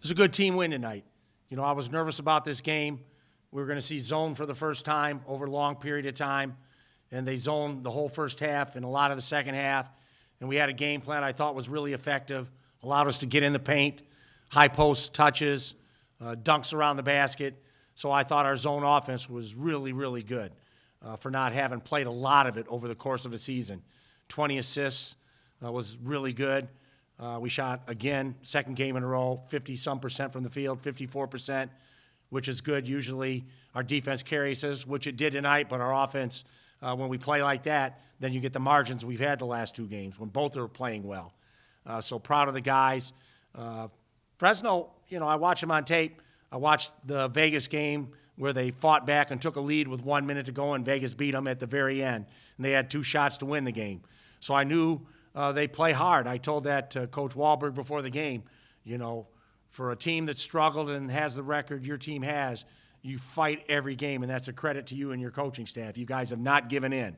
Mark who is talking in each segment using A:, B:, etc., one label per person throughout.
A: was a good team win tonight. You know, I was nervous about this game. We were going to see zone for the first time over a long period of time, and they zoned the whole first half and a lot of the second half. And we had a game plan I thought was really effective, allowed us to get in the paint, high post touches, dunks around the basket. So I thought our zone offense was really, really good for not having played a lot of it over the course of a season. 20 assists was really good. We shot, again, second game in a row, 50-some% from the field, 54%, which is good. Usually our defense carries us, which it did tonight, but our offense, when we play like that, then you get the margins we've had the last two games when both are playing well. So proud of the guys. Fresno, you know, I watched them on tape. I watched the Vegas game where they fought back and took a lead with 1 minute to go, and Vegas beat them at the very end. And they had 2 shots to win the game. So I knew they play hard. I told that to Coach Wahlberg before the game. You know, for a team that struggled and has the record your team has, you fight every game, and that's a credit to you and your coaching staff. You guys have not given in.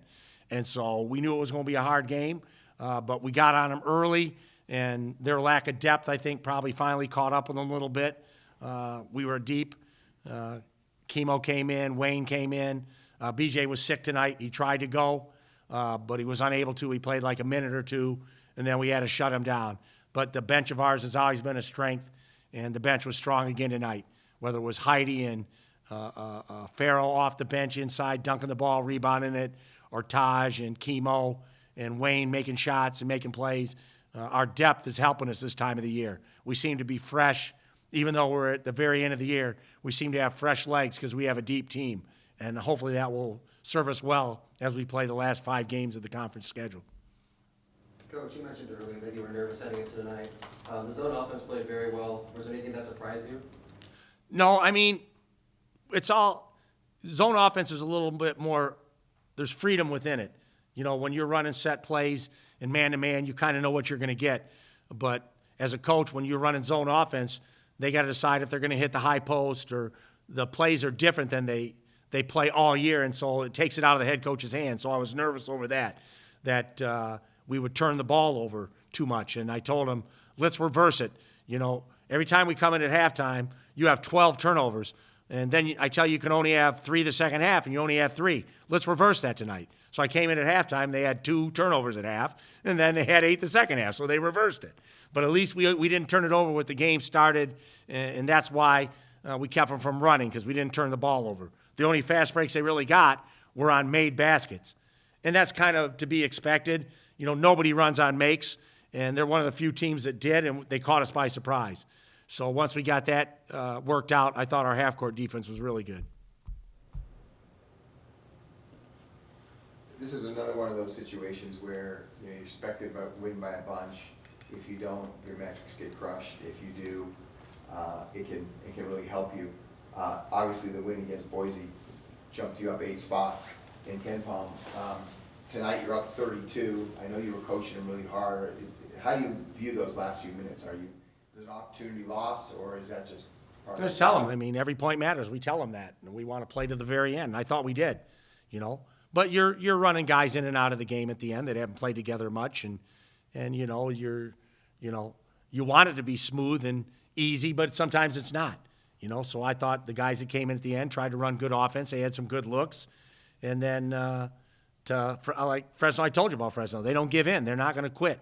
A: And so we knew it was going to be a hard game, but we got on them early, and their lack of depth, I think, probably finally caught up with them a little bit. We were deep. Chemo came in. Wayne came in. BJ was sick tonight. He tried to go, but he was unable to. He played like a minute or two, and then we had to shut him down. But the bench of ours has always been a strength, and the bench was strong again tonight, whether it was Heidi and Farrell off the bench inside, dunking the ball, rebounding it, or Taj and Chemo and Wayne making shots and making plays. Our depth is helping us this time of the year. We seem to be fresh. Even though we're at the very end of the year, we seem to have fresh legs because we have a deep team. And hopefully that will serve us well as we play the last 5 games of the conference schedule.
B: Coach, you mentioned earlier that you were nervous heading into tonight. The zone offense played very well. Was there anything that surprised you?
A: No, I mean, it's all – zone offense is a little bit more – there's freedom within it. You know, when you're running set plays and man-to-man, you kind of know what you're going to get. But as a coach, when you're running zone offense – they got to decide if they're going to hit the high post, or the plays are different than they play all year, and so it takes it out of the head coach's hands. So I was nervous over that we would turn the ball over too much. And I told him, let's reverse it. You know, every time we come in at halftime, you have 12 turnovers, and then I tell you you can only have 3 the second half, and you only have 3. Let's reverse that tonight. So I came in at halftime, they had 2 turnovers at half, and then they had 8 the second half, so they reversed it. But at least we didn't turn it over when the game started, and that's why we kept them from running, because we didn't turn the ball over. The only fast breaks they really got were on made baskets. And that's kind of to be expected. You know, nobody runs on makes, and they're one of the few teams that did, and they caught us by surprise. So once we got that worked out, I thought our half-court defense was really good.
C: This is another one of those situations where you're expected to win by a bunch. If you don't, your metrics get crushed. If you do, it can really help you. Obviously, the win against Boise jumped you up 8 spots in Ken Palm. Tonight, you're up 32. I know you were coaching them really hard. How do you view those last few minutes? Is an opportunity lost, or is that just part of it?
A: Just tell them. I mean, every point matters. We tell them that, and we want to play to the very end. I thought we did, you know. But you're running guys in and out of the game at the end that haven't played together much, and you know, you want it to be smooth and easy, but sometimes it's not, you know. So I thought the guys that came in at the end tried to run good offense. They had some good looks. And then like Fresno, I told you about Fresno. They don't give in. They're not going to quit.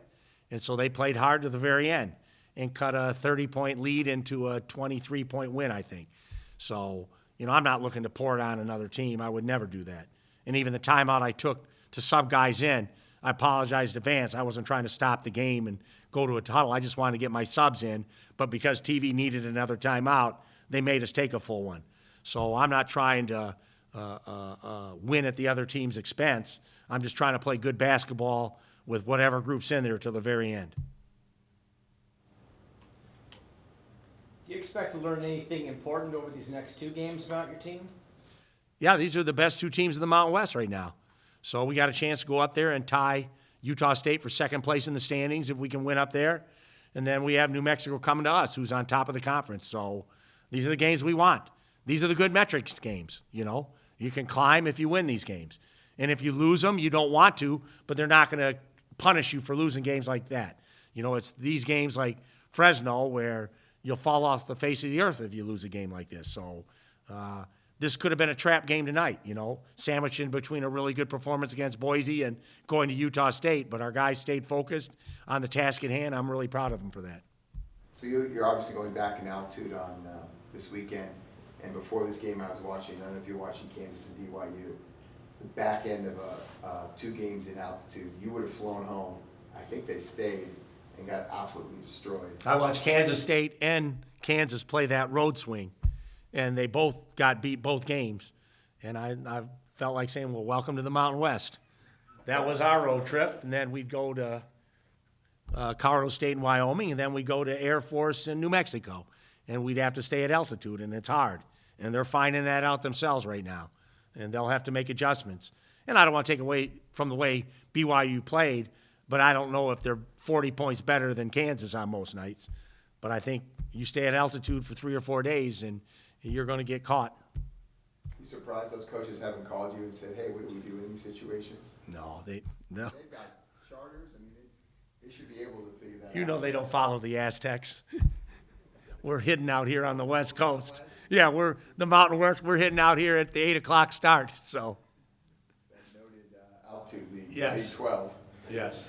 A: And so they played hard to the very end and cut a 30-point lead into a 23-point win, I think. So, you know, I'm not looking to pour it on another team. I would never do that. And even the timeout I took to sub guys in, I apologized in advance. I wasn't trying to stop the game and go to a huddle. I just wanted to get my subs in. But because TV needed another timeout, they made us take a full one. So I'm not trying to win at the other team's expense. I'm just trying to play good basketball with whatever group's in there till the very end.
D: Do you expect to learn anything important over these next 2 games about your team?
A: Yeah, these are the best 2 teams in the Mountain West right now. So we got a chance to go up there and tie Utah State for second place in the standings if we can win up there. And then we have New Mexico coming to us, who's on top of the conference. So these are the games we want. These are the good metrics games, you know. You can climb if you win these games. And if you lose them, you don't want to, but they're not going to punish you for losing games like that. You know, it's these games like Fresno where, you'll fall off the face of the earth if you lose a game like this. So this could have been a trap game tonight, sandwiched in between a really good performance against Boise and going to Utah State. But our guys stayed focused on the task at hand. I'm really proud of them for that.
C: So you're obviously going back in altitude on this weekend, and before this game I was watching, I don't know if you're watching Kansas and BYU. It's the back end of 2 games in altitude. You would have flown home. I think they stayed and got absolutely destroyed.
A: I watched Kansas State and Kansas play that road swing, and they both got beat both games. And I felt like saying, well, welcome to the Mountain West. That was our road trip, and then we'd go to Colorado State and Wyoming, and then we'd go to Air Force in New Mexico, and we'd have to stay at altitude, and it's hard. And they're finding that out themselves right now, and they'll have to make adjustments. And I don't want to take away from the way BYU played, but I don't know if they're 40 points better than Kansas on most nights. But I think you stay at altitude for 3 or 4 days, and you're going to get caught.
C: You surprised those coaches haven't called you and said, hey, what do we do in these situations?
A: No.
C: They've got charters. I mean, they should be able to figure that out.
A: They don't follow the Aztecs. We're hidden out here on the West Coast. Yeah, we're the Mountain West. We're hidden out here at the 8 o'clock start. So.
C: That noted altitude league,
A: Yes.
C: League 12.
A: Yes.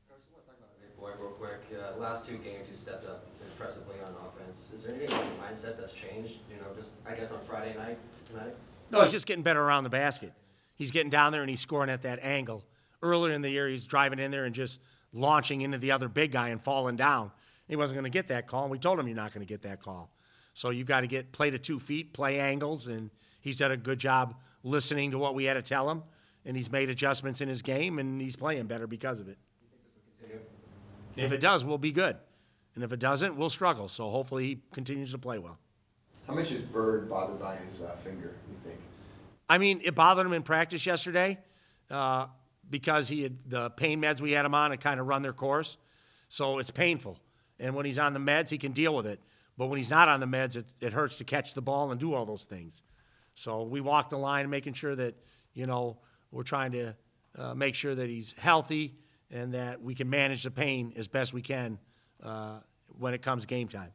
B: Coach, I want to talk about Big Boy real quick. Last 2 games, you stepped up impressively on offense. Is there anything in the mindset that's changed, just, I guess, on Friday night to tonight?
A: No, he's just getting better around the basket. He's getting down there and he's scoring at that angle. Earlier in the year, he's driving in there and just launching into the other big guy and falling down. He wasn't going to get that call, and we told him you're not going to get that call. So you got to play to 2 feet, play angles, and he's done a good job listening to what we had to tell him, and he's made adjustments in his game, and he's playing better because of it.
B: Do you think this will continue?
A: If it does, we'll be good. And if it doesn't, we'll struggle. So hopefully he continues to play well.
C: How much is Bird bothered by his finger, you think?
A: I mean, it bothered him in practice yesterday because the pain meds we had him on had kind of run their course. So it's painful. And when he's on the meds, he can deal with it. But when he's not on the meds, it hurts to catch the ball and do all those things. So we walk the line making sure that, we're trying to make sure that he's healthy and that we can manage the pain as best we can when it comes game time.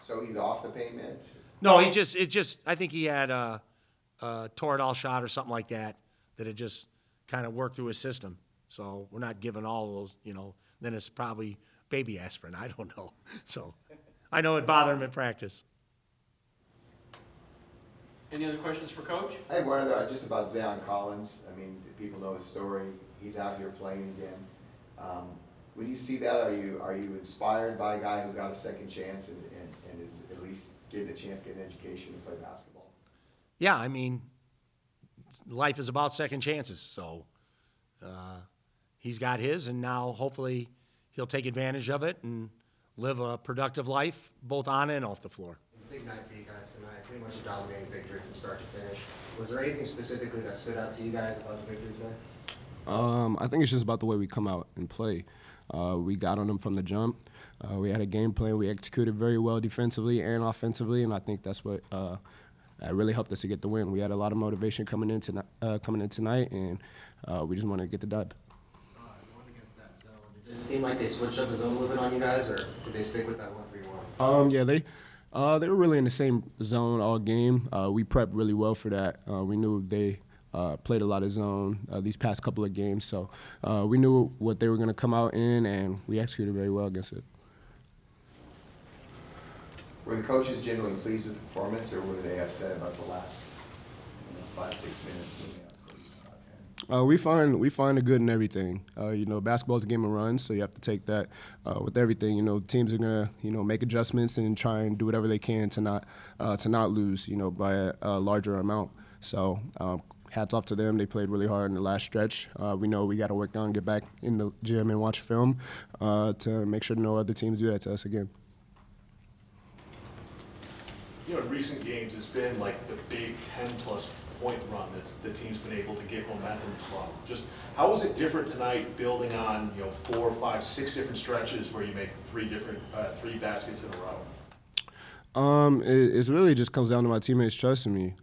C: So he's off the pain meds?
A: No, I think he had a Toradol shot or something like that had just kind of worked through his system. So we're not giving all of those, then it's probably baby aspirin. I don't know. So I know it bothered him at practice.
E: Any other questions for Coach?
C: I had one other, just about Zion Collins. I mean, people know his story. He's out here playing again. When you see that, are you inspired by a guy who got a second chance and is at least given a chance to get an education to play basketball?
A: Yeah, I mean, life is about second chances. So he's got his, and now hopefully he'll take advantage of it and live a productive life both on and off the floor.
B: Big night for you guys tonight, pretty much a dominating victory from start to finish. Was there anything specifically that stood out to you guys about the victory today?
F: I think it's just about the way we come out and play. We got on them from the jump. We had a game plan. We executed very well defensively and offensively, and I think that's what really helped us to get the win. We had a lot of motivation coming in tonight, and we just wanted to get the dub.
B: Going against that zone, did it seem like they switched up the zone a little bit on you guys, or did they stick with that 1-3-1?
F: Yeah, they were really in the same zone all game. We prepped really well for that. We knew they played a lot of zone these past couple of games, so we knew what they were going to come out in, and we executed very well against it.
C: Were the coaches generally pleased with the performance, or what did they have said about the last 5-6 minutes?
F: We find the good in everything. Basketball is a game of runs, so you have to take that with everything. Teams are gonna make adjustments and try and do whatever they can to not lose by a larger amount. So hats off to them. They played really hard in the last stretch. We know we got to work on, get back in the gym and watch film to make sure no other teams do that to us again.
G: In recent games, it's been like the big 10-plus point run that the team's been able to get momentum from. Just how was it different tonight, building on 4, 5, 6 different stretches where you make three baskets in a row?
F: It really just comes down to my teammates trusting me.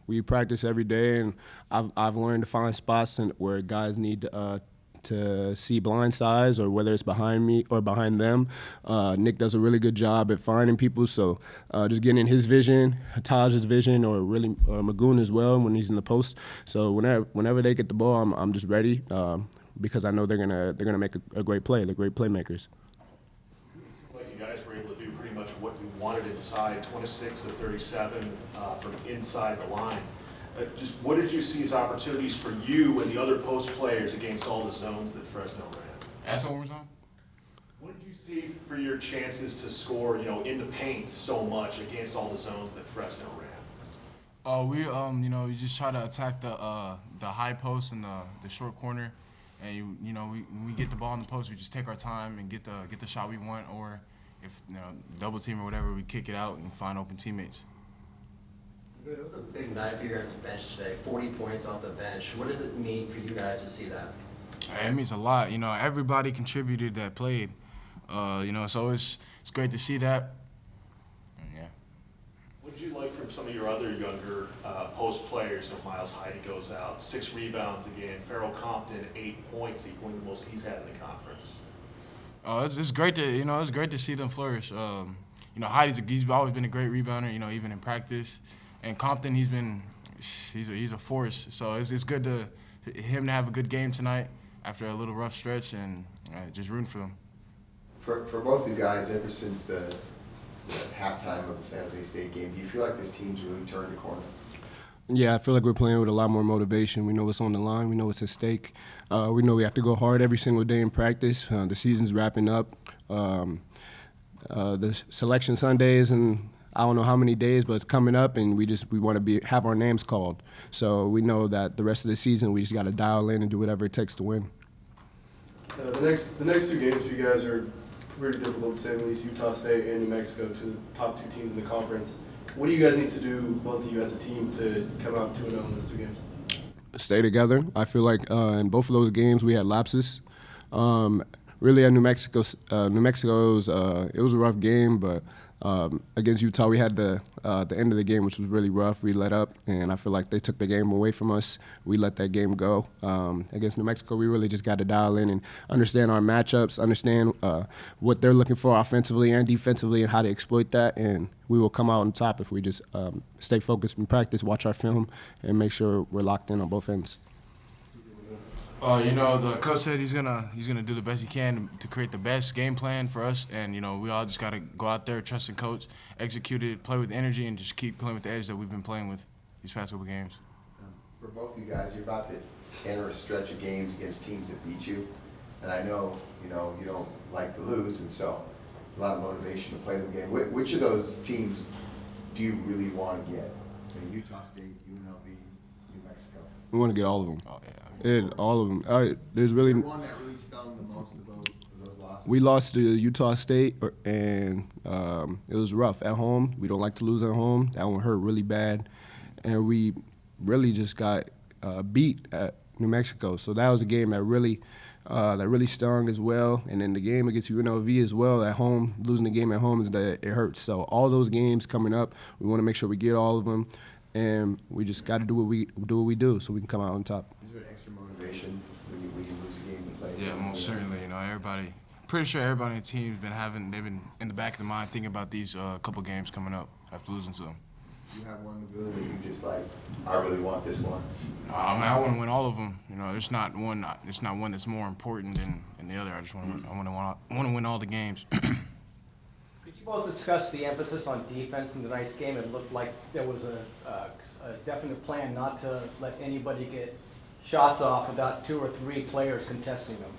F: We practice every day, and I've learned to find spots where guys need to to see blind sides or whether it's behind me or behind them. Nick does a really good job at finding people, so just getting in his vision, Taj's vision, or really Magoon as well when he's in the post. So whenever they get the ball, I'm just ready because I know they're gonna make a great play. They're great playmakers.
G: Like you guys were able to do pretty much what you wanted inside, 26 to 37 from inside the line. Just what did you see as opportunities for you and the other post players against all the zones that Fresno ran?
H: Ask that one more time.
G: What did you see for your chances to score, in the paint so much against all the zones that Fresno ran?
H: We just try to attack the high post and the short corner, and when we get the ball in the post, we just take our time and get the shot we want, or if double team or whatever, we kick it out and find open teammates.
B: It was a big night for you guys' bench today, 40 points off the bench. What does it mean for you guys to see that?
H: It means a lot. Everybody contributed that played. So it's great to see that. And yeah.
G: What did you like from some of your other younger post players? Miles Heide goes out, 6 rebounds again. Farrell Compton, 8 points, equaling the most he's had in the conference.
H: It's great to it's great to see them flourish. Heidi's he's always been a great rebounder. Even in practice, and Compton he's a force. So it's good to him to have a good game tonight after a little rough stretch, and just rooting for them.
C: For both you guys, ever since the halftime of the San Jose State game, do you feel like this team's really turned a corner?
F: Yeah, I feel like we're playing with a lot more motivation. We know what's on the line. We know what's at stake. We know we have to go hard every single day in practice. The season's wrapping up. The selection Sundays and I don't know how many days, but it's coming up, and we want to have our names called. So we know that the rest of the season we just got to dial in and do whatever it takes to win.
I: The next 2 games for you guys are pretty difficult to say the least. Utah State and New Mexico, the top 2 teams in the conference. What do you guys need to do, both of you as a team, to come out 2-0 in those 2 games?
F: Stay together. I feel like in both of those games we had lapses. Really, at New Mexico, it was a rough game, but against Utah, we had the end of the game, which was really rough. We let up, and I feel like they took the game away from us. We let that game go. Against New Mexico, we really just got to dial in and understand our matchups, understand what they're looking for offensively and defensively, and how to exploit that. And we will come out on top if we just stay focused in practice, watch our film, and make sure we're locked in on both ends.
H: The coach said he's gonna do the best he can to create the best game plan for us, and we all just gotta go out there, trust the coach, execute it, play with energy, and just keep playing with the edge that we've been playing with these past couple games.
C: For both you guys, you're about to enter a stretch of games against teams that beat you, and I know you don't like to lose, and so a lot of motivation to play the game. Which of those teams do you really want to get? Utah State, UNLV, New Mexico.
F: We want to get all of them.
H: Oh yeah.
F: All of them. There's really
C: one that really stung the most of those losses.
F: We lost to Utah State, and it was rough at home. We don't like to lose at home. That one hurt really bad, and we really just got beat at New Mexico. So that was a game that really stung as well. And then the game against UNLV as well at home, losing the game at home it hurts. So all those games coming up, we want to make sure we get all of them, and we just got to do what we do so we can come out on top.
C: Extra motivation when you lose a game you play.
H: Yeah, most certainly. Pretty sure everybody on the team's they've been in the back of the mind thinking about these couple games coming up after losing to them.
C: You have one Magoon that you just like, I really want this one.
H: I want to win all of them. There's not one that's more important than the other. I just want to win all the games.
D: Could you both discuss the emphasis on defense in tonight's game? It looked like there was a definite plan not to let anybody get shots off without 2 or 3 players contesting them.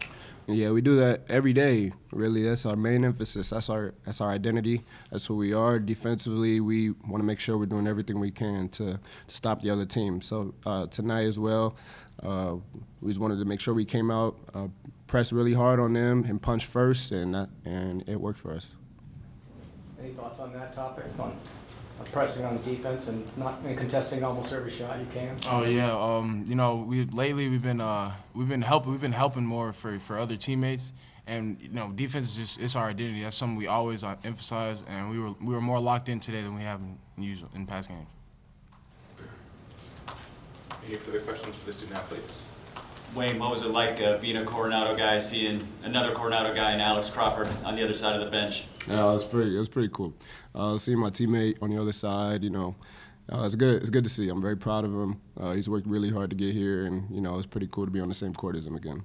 F: Yeah, we do that every day. Really, that's our main emphasis. That's our identity. That's who we are. Defensively, we want to make sure we're doing everything we can to stop the other team. So tonight as well, we just wanted to make sure we came out, pressed really hard on them, and punched first, and it worked for us.
D: Any thoughts on that topic? On pressing on defense and contesting almost every shot you can.
H: Oh yeah, we've been helping more for other teammates, and defense is it's our identity. That's something we always emphasize, and we were more locked in today than we have in past games.
J: Any further questions for the student athletes? Wayne, what was it like being a Coronado guy, seeing another Coronado guy and Alex Crawford on the other side of the bench?
F: Yeah, it was pretty cool. Seeing my teammate on the other side, it's good. It's good to see. I'm very proud of him. He's worked really hard to get here, and it's pretty cool to be on the same court as him again.